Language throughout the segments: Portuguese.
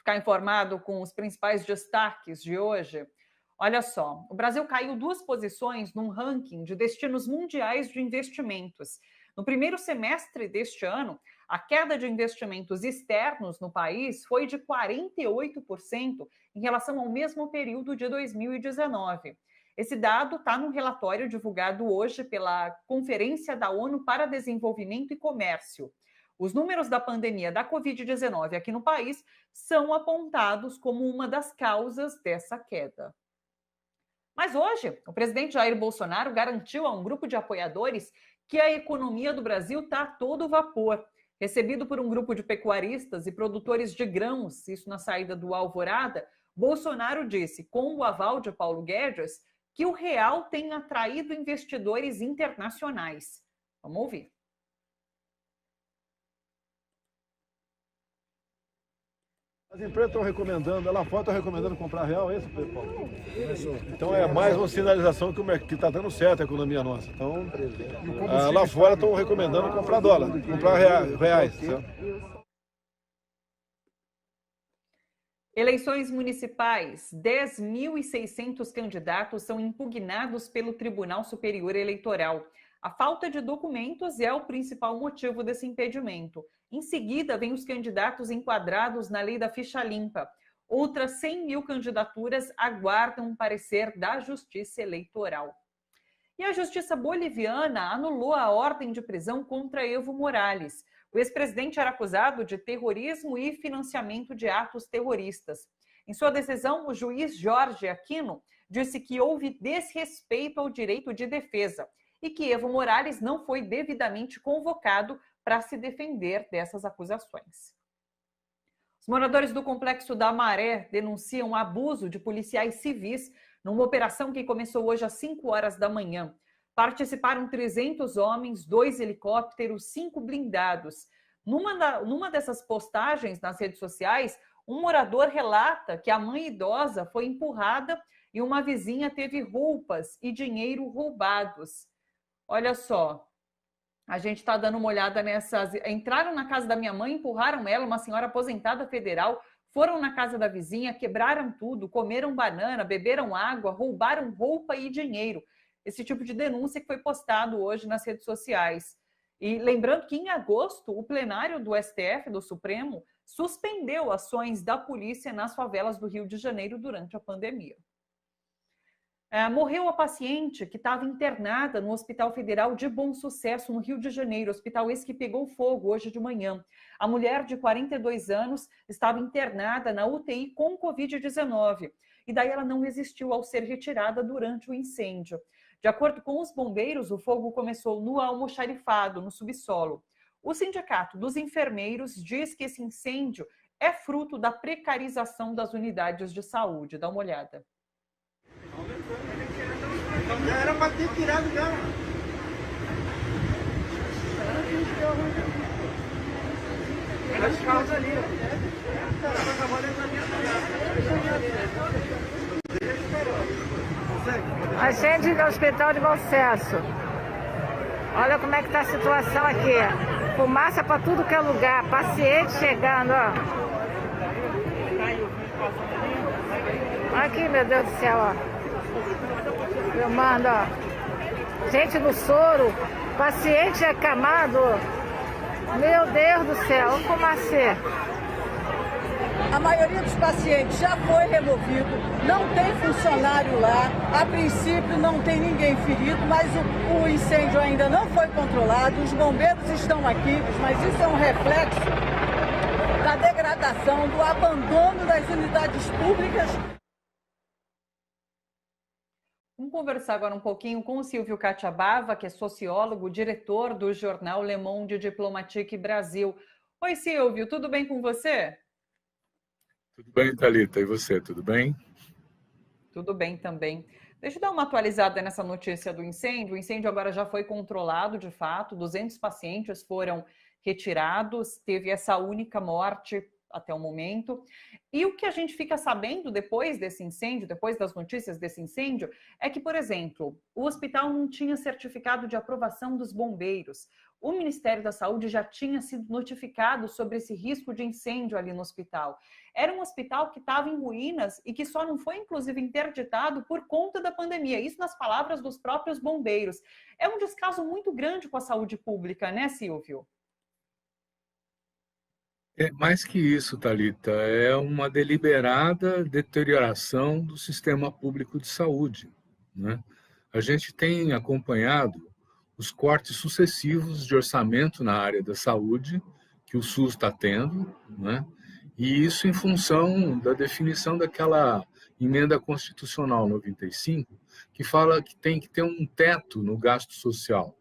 ficar informado com os principais destaques de hoje. Olha só, o Brasil caiu 2 posições num ranking de destinos mundiais de investimentos. No primeiro semestre deste ano, a queda de investimentos externos no país foi de 48% em relação ao mesmo período de 2019. Esse dado está no relatório divulgado hoje pela Conferência da ONU para Desenvolvimento e Comércio. Os números da pandemia da Covid-19 aqui no país são apontados como uma das causas dessa queda. Mas hoje, o presidente Jair Bolsonaro garantiu a um grupo de apoiadores que a economia do Brasil está a todo vapor. Recebido por um grupo de pecuaristas e produtores de grãos, isso na saída do Alvorada, Bolsonaro disse, com o aval de Paulo Guedes, que o real tem atraído investidores internacionais. Vamos ouvir. As empresas estão recomendando, lá fora estão recomendando comprar real, é isso, Paulo? Então é mais uma sinalização que está dando certo a economia nossa. Então, lá fora estão recomendando comprar dólar, comprar reais. Certo? Eleições municipais. 10.600 candidatos são impugnados pelo Tribunal Superior Eleitoral. A falta de documentos é o principal motivo desse impedimento. Em seguida, vem os candidatos enquadrados na lei da ficha limpa. Outras 100 mil candidaturas aguardam um parecer da Justiça Eleitoral. E a Justiça Boliviana anulou a ordem de prisão contra Evo Morales. O ex-presidente era acusado de terrorismo e financiamento de atos terroristas. Em sua decisão, o juiz Jorge Aquino disse que houve desrespeito ao direito de defesa e que Evo Morales não foi devidamente convocado para se defender dessas acusações. Os moradores do Complexo da Maré denunciam abuso de policiais civis numa operação que começou hoje às 5 horas da manhã. Participaram 300 homens, 2 helicópteros, 5 blindados. Numa dessas postagens nas redes sociais, um morador relata que a mãe idosa foi empurrada e uma vizinha teve roupas e dinheiro roubados. Olha só, a gente está dando uma olhada nessas... Entraram na casa da minha mãe, empurraram ela, uma senhora aposentada federal, foram na casa da vizinha, quebraram tudo, comeram banana, beberam água, roubaram roupa e dinheiro. Esse tipo de denúncia que foi postado hoje nas redes sociais. E lembrando que em agosto, o plenário do STF, do Supremo, suspendeu ações da polícia nas favelas do Rio de Janeiro durante a pandemia. Morreu a paciente que estava internada no Hospital Federal de Bom Sucesso, no Rio de Janeiro, hospital esse que pegou fogo hoje de manhã. A mulher de 42 anos estava internada na UTI com Covid-19 e daí ela não resistiu ao ser retirada durante o incêndio. De acordo com os bombeiros, o fogo começou no almoxarifado, no subsolo. O Sindicato dos Enfermeiros diz que esse incêndio é fruto da precarização das unidades de saúde. Dá uma olhada. Já era para ter tirado já. As carros ali, A gente do Hospital de Bom Sucesso. Olha como é que tá a situação aqui. Fumaça para tudo que é lugar. Paciente chegando, ó. Aqui, meu Deus do céu, ó. Filmando, ó. Gente no soro, paciente acamado. Meu Deus do céu, o fumacê. A maioria dos pacientes já foi removido, não tem funcionário lá, a princípio não tem ninguém ferido, mas o incêndio ainda não foi controlado, os bombeiros estão aqui, mas isso é um reflexo da degradação, do abandono das unidades públicas. Vamos conversar agora um pouquinho com o Silvio Catiabava, que é sociólogo, diretor do jornal Le Monde Diplomatique Brasil. Oi, Silvio, tudo bem com você? Tudo bem, Thalita. E você, tudo bem? Tudo bem também. Deixa eu dar uma atualizada nessa notícia do incêndio. O incêndio agora já foi controlado, de fato. 200 pacientes foram retirados. Teve essa única morte até o momento. E o que a gente fica sabendo depois desse incêndio, depois das notícias desse incêndio, é que, por exemplo, o hospital não tinha certificado de aprovação dos bombeiros. O Ministério da Saúde já tinha sido notificado sobre esse risco de incêndio ali no hospital. Era um hospital que estava em ruínas e que só não foi, inclusive, interditado por conta da pandemia. Isso nas palavras dos próprios bombeiros. É um descaso muito grande com a saúde pública, né, Silvio? É mais que isso, Thalita, é uma deliberada deterioração do sistema público de saúde, né? A gente tem acompanhado os cortes sucessivos de orçamento na área da saúde que o SUS está tendo, né? E isso em função da definição daquela emenda constitucional 95, que fala que tem que ter um teto no gasto social.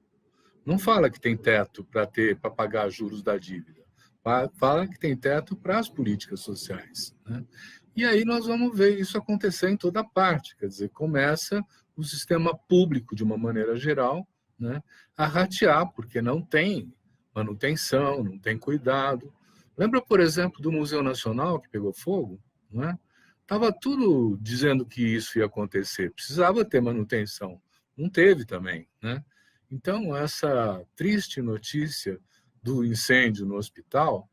Não fala que tem teto para pagar juros da dívida. Fala que tem teto para as políticas sociais, né? E aí nós vamos ver isso acontecer em toda parte. Quer dizer, começa o sistema público, de uma maneira geral, né, a ratear, porque não tem manutenção, não tem cuidado. Lembra, por exemplo, do Museu Nacional que pegou fogo? Né? Estava tudo dizendo que isso ia acontecer, precisava ter manutenção. Não teve também, né? Então, essa triste notícia do incêndio no hospital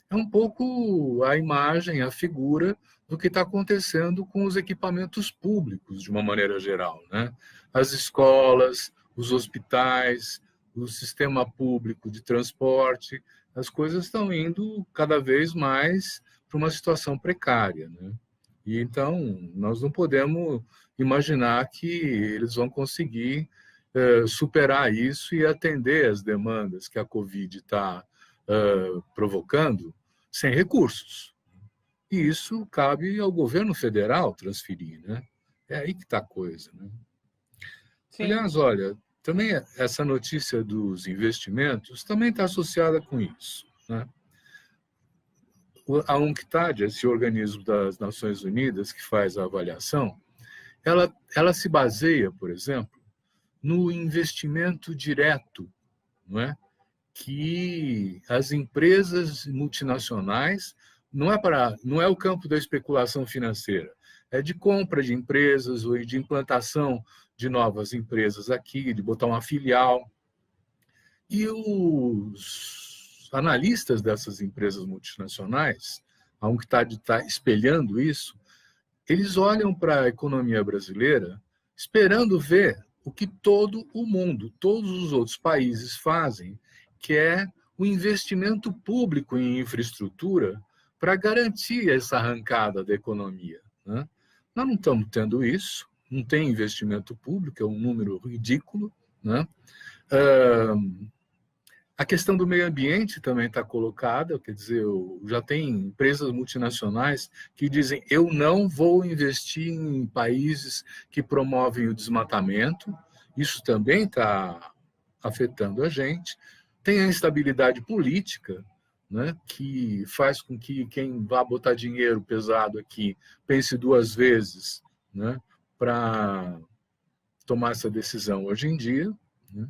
é um pouco a imagem, a figura do que está acontecendo com os equipamentos públicos, de uma maneira geral, né? As escolas, os hospitais, o sistema público de transporte, as coisas estão indo cada vez mais para uma situação precária, né? E então, nós não podemos imaginar que eles vão conseguir superar isso e atender as demandas que a Covid está provocando sem recursos. E isso cabe ao governo federal transferir, né? É aí que está a coisa, né? Sim. Aliás, olha, também essa notícia dos investimentos também está associada com isso, né? A UNCTAD, esse organismo das Nações Unidas que faz a avaliação, ela se baseia, por exemplo, no investimento direto, não é? Que as empresas multinacionais não é o campo da especulação financeira, é de compra de empresas ou de implantação de novas empresas aqui, de botar uma filial. E os analistas dessas empresas multinacionais, a UNCTAD está espelhando isso, eles olham para a economia brasileira esperando ver o que todo o mundo, todos os outros países fazem, que é o investimento público em infraestrutura para garantir essa arrancada da economia, né? Nós não estamos tendo isso, não tem investimento público, é um número ridículo, né? A questão do meio ambiente também está colocada, quer dizer, já tem empresas multinacionais que dizem eu não vou investir em países que promovem o desmatamento, isso também está afetando a gente. Tem a instabilidade política, né, que faz com que quem vá botar dinheiro pesado aqui pense duas vezes, né, para tomar essa decisão hoje em dia, né?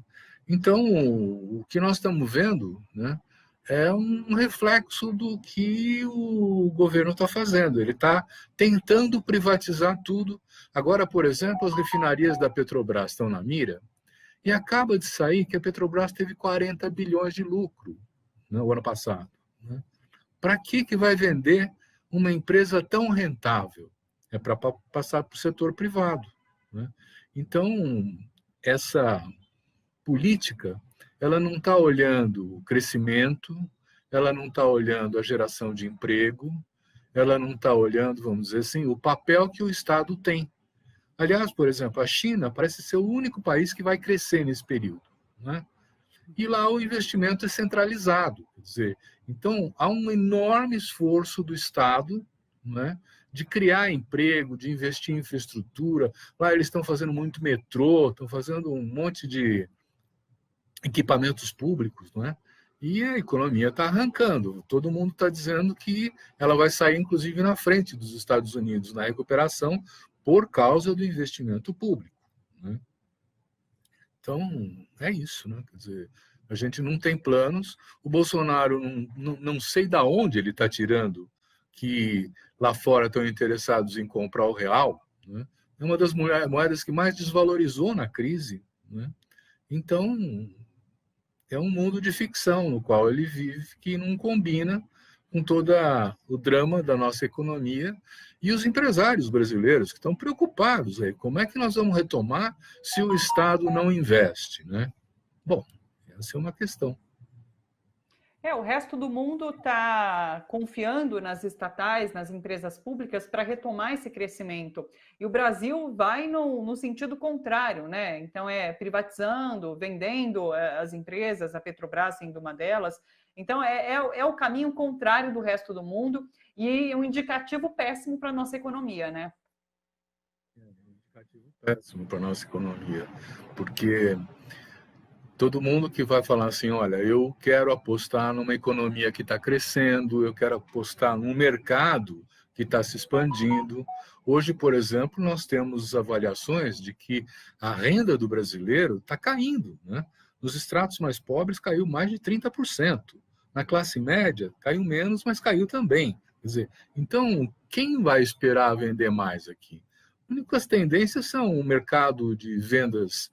Então, o que nós estamos vendo, né, é um reflexo do que o governo está fazendo. Ele está tentando privatizar tudo. Agora, por exemplo, as refinarias da Petrobras estão na mira e acaba de sair que a Petrobras teve 40 bilhões de lucro, né, o ano passado, né? Para que vai vender uma empresa tão rentável? É para passar para o setor privado, né? Então, essa política, ela não está olhando o crescimento, ela não está olhando a geração de emprego, ela não está olhando, vamos dizer assim, o papel que o Estado tem. Aliás, por exemplo, a China parece ser o único país que vai crescer nesse período, né? E lá o investimento é centralizado, quer dizer, então há um enorme esforço do Estado, né, de criar emprego, de investir em infraestrutura. Lá eles estão fazendo muito metrô, estão fazendo um monte de equipamentos públicos, não é? E a economia está arrancando. Todo mundo está dizendo que ela vai sair, inclusive, na frente dos Estados Unidos na recuperação por causa do investimento público, né? Então, é isso, né? Quer dizer, a gente não tem planos. O Bolsonaro, não sei de onde ele está tirando que lá fora estão interessados em comprar o real, né? É uma das moedas que mais desvalorizou na crise, né? Então, é um mundo de ficção no qual ele vive, que não combina com todo o drama da nossa economia e os empresários brasileiros que estão preocupados aí. Como é que nós vamos retomar se o Estado não investe, né? Bom, essa é uma questão. O resto do mundo está confiando nas estatais, nas empresas públicas para retomar esse crescimento. E o Brasil vai no sentido contrário, né? Então, privatizando, vendendo as empresas, a Petrobras sendo uma delas. Então, é o caminho contrário do resto do mundo e um indicativo péssimo para a nossa economia, né? É um indicativo péssimo para a nossa economia, porque todo mundo que vai falar assim, olha, eu quero apostar numa economia que está crescendo, eu quero apostar num mercado que está se expandindo. Hoje, por exemplo, nós temos avaliações de que a renda do brasileiro está caindo, né? Nos estratos mais pobres caiu mais de 30%. Na classe média caiu menos, mas caiu também. Quer dizer, então, quem vai esperar vender mais aqui? As únicas tendências são o mercado de vendas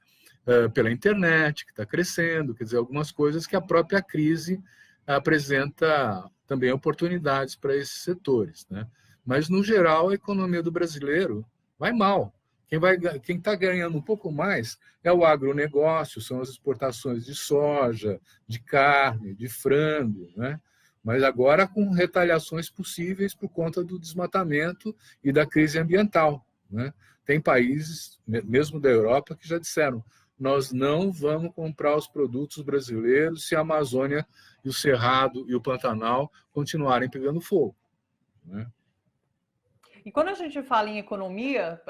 pela internet, que está crescendo, quer dizer, algumas coisas que a própria crise apresenta também oportunidades para esses setores, né? Mas, no geral, a economia do brasileiro vai mal. Quem está ganhando um pouco mais é o agronegócio, são as exportações de soja, de carne, de frango, né? Mas agora com retaliações possíveis por conta do desmatamento e da crise ambiental, né? Tem países, mesmo da Europa, que já disseram: nós não vamos comprar os produtos brasileiros se a Amazônia e o Cerrado e o Pantanal continuarem pegando fogo, né? E quando a gente fala em economia,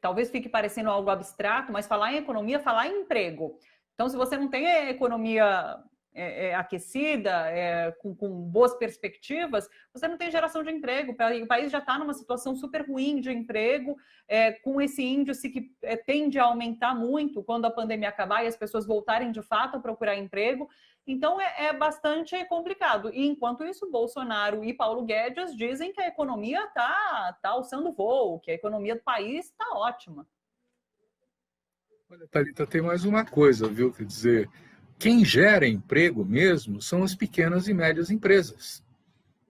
talvez fique parecendo algo abstrato, mas falar em economia, falar em emprego. Então, se você não tem a economia aquecida, com boas perspectivas, você não tem geração de emprego. O país já está numa situação super ruim de emprego, com esse índice que tende a aumentar muito quando a pandemia acabar e as pessoas voltarem de fato a procurar emprego. Então, é bastante complicado. E, enquanto isso, Bolsonaro e Paulo Guedes dizem que a economia está alçando voo, que a economia do país está ótima. Olha, Thalita, tem mais uma coisa, viu? Quer dizer, quem gera emprego mesmo são as pequenas e médias empresas.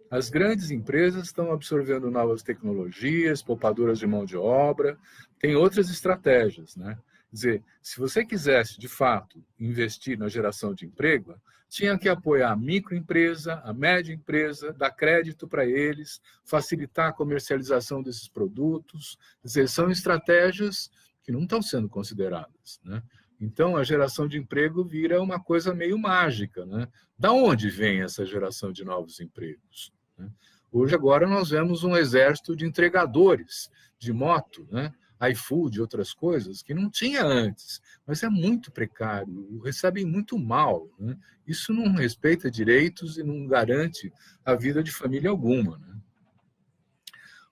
As grandes empresas estão absorvendo novas tecnologias, poupadoras de mão de obra, tem outras estratégias, né? Quer dizer, se você quisesse, de fato, investir na geração de emprego, tinha que apoiar a microempresa, a média empresa, dar crédito para eles, facilitar a comercialização desses produtos. Quer dizer, são estratégias que não estão sendo consideradas, né? Então, a geração de emprego vira uma coisa meio mágica, né? Da onde vem essa geração de novos empregos, né? Hoje, agora, nós vemos um exército de entregadores de moto, né? iFood e outras coisas que não tinha antes, mas é muito precário, recebem muito mal, né? Isso não respeita direitos e não garante a vida de família alguma, né?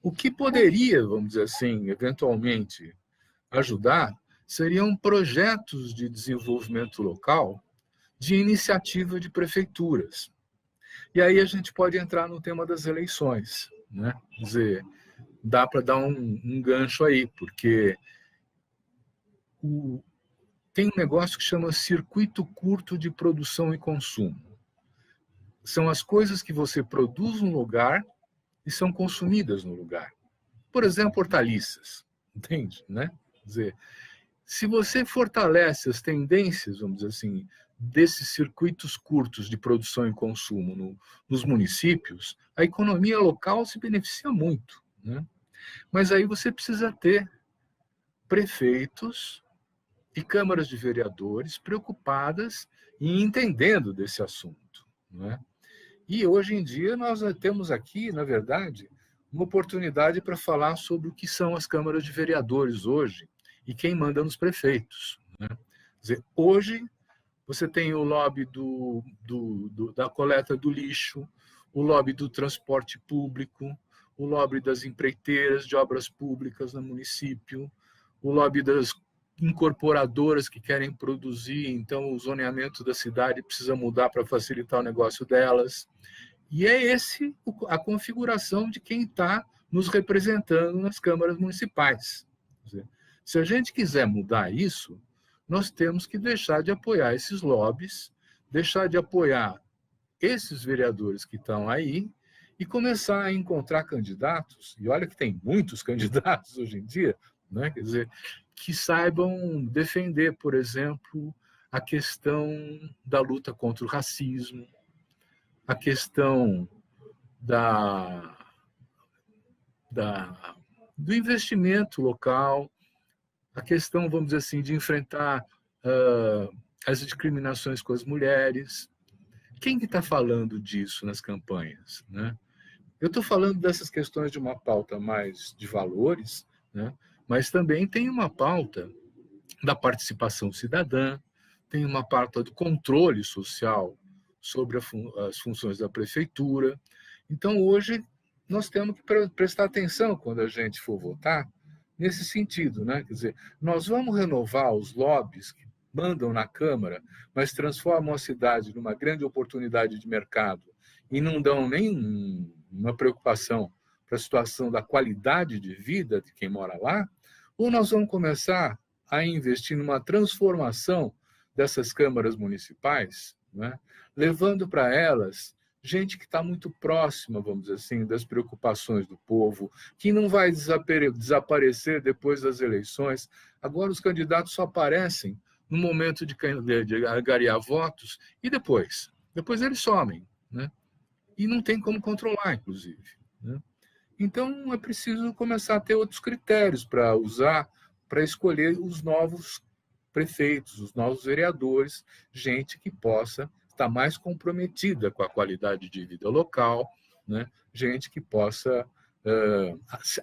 O que poderia, vamos dizer assim, eventualmente ajudar seriam projetos de desenvolvimento local de iniciativa de prefeituras. E aí a gente pode entrar no tema das eleições, né? Quer dizer, dá para dar um gancho aí, porque tem um negócio que chama circuito curto de produção e consumo. São as coisas que você produz no lugar e são consumidas no lugar. Por exemplo, hortaliças, entende, né? Quer dizer, se você fortalece as tendências, vamos dizer assim, desses circuitos curtos de produção e consumo nos municípios, a economia local se beneficia muito, né? Mas aí você precisa ter prefeitos e câmaras de vereadores preocupadas e entendendo desse assunto, né? E hoje em dia nós temos aqui, na verdade, uma oportunidade para falar sobre o que são as câmaras de vereadores hoje e quem manda nos prefeitos, né? Quer dizer, hoje você tem o lobby da coleta do lixo, o lobby do transporte público, o lobby das empreiteiras de obras públicas no município, o lobby das incorporadoras que querem produzir, então o zoneamento da cidade precisa mudar para facilitar o negócio delas. E é esse a configuração de quem está nos representando nas câmaras municipais. Quer dizer, se a gente quiser mudar isso, nós temos que deixar de apoiar esses lobbies, deixar de apoiar esses vereadores que estão aí e começar a encontrar candidatos, e olha que tem muitos candidatos hoje em dia, né? Quer dizer, que saibam defender, por exemplo, a questão da luta contra o racismo, a questão do investimento local, a questão, vamos dizer assim, de enfrentar as discriminações com as mulheres. Quem que está falando disso nas campanhas, né? Eu estou falando dessas questões de uma pauta mais de valores, né? Mas também tem uma pauta da participação cidadã, tem uma pauta do controle social sobre as funções da prefeitura. Então, hoje, nós temos que prestar atenção quando a gente for votar nesse sentido, né? Quer dizer, nós vamos renovar os lobbies que mandam na Câmara, mas transformam a cidade numa grande oportunidade de mercado e não dão nem uma preocupação para a situação da qualidade de vida de quem mora lá, ou nós vamos começar a investir numa transformação dessas câmaras municipais, né? Levando para elas gente que está muito próxima, vamos dizer assim, das preocupações do povo, que não vai desaparecer depois das eleições. Agora os candidatos só aparecem no momento de angariar votos e depois eles somem, né? E não tem como controlar, inclusive, né? Então é preciso começar a ter outros critérios para usar, para escolher os novos prefeitos, os novos vereadores, gente que possa estar mais comprometida com a qualidade de vida local, né? Gente que possa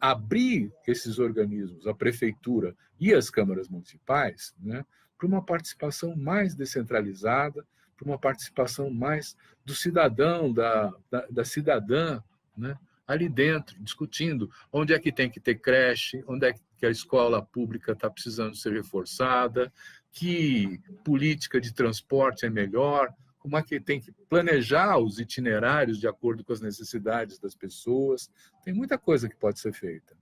abrir esses organismos, a prefeitura e as câmaras municipais, né? Para uma participação mais descentralizada, para uma participação mais do cidadão, da cidadã, né? Ali dentro, discutindo onde é que tem que ter creche, onde é que a escola pública está precisando ser reforçada, que política de transporte é melhor, como é que tem que planejar os itinerários de acordo com as necessidades das pessoas. Tem muita coisa que pode ser feita.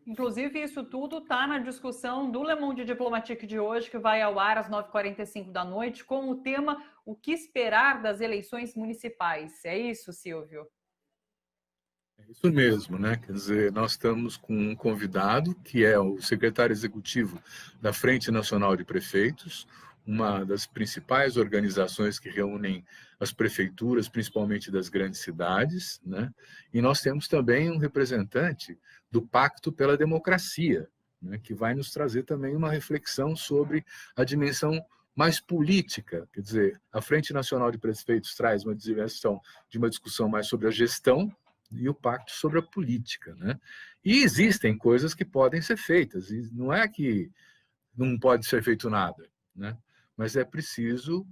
Inclusive, isso tudo está na discussão do Le Monde Diplomatique de hoje, que vai ao ar às 9h45 da noite, com o tema O que esperar das eleições municipais. É isso, Silvio? É isso mesmo, né? Quer dizer, nós estamos com um convidado, que é o secretário executivo da Frente Nacional de Prefeitos, uma das principais organizações que reúnem as prefeituras, principalmente das grandes cidades, né? E nós temos também um representante do Pacto pela Democracia, né? Que vai nos trazer também uma reflexão sobre a dimensão mais política. Quer dizer, a Frente Nacional de Prefeitos traz uma discussão mais sobre a gestão e o pacto sobre a política, né? E existem coisas que podem ser feitas, e não é que não pode ser feito nada, né? Mas é preciso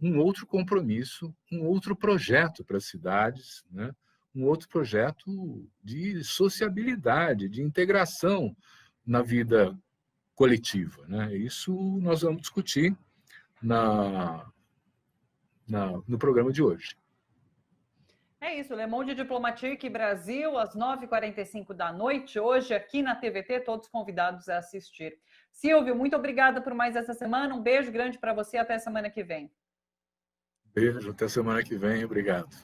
um outro compromisso, um outro projeto para as cidades, né? Um outro projeto de sociabilidade, de integração na vida coletiva, né? Isso nós vamos discutir no programa de hoje. É isso, Le Monde Diplomatique Brasil, às 9h45 da noite, hoje aqui na TVT, todos convidados a assistir. Silvio, muito obrigada por mais essa semana, um beijo grande para você, até semana que vem. Beijo, até semana que vem, obrigado.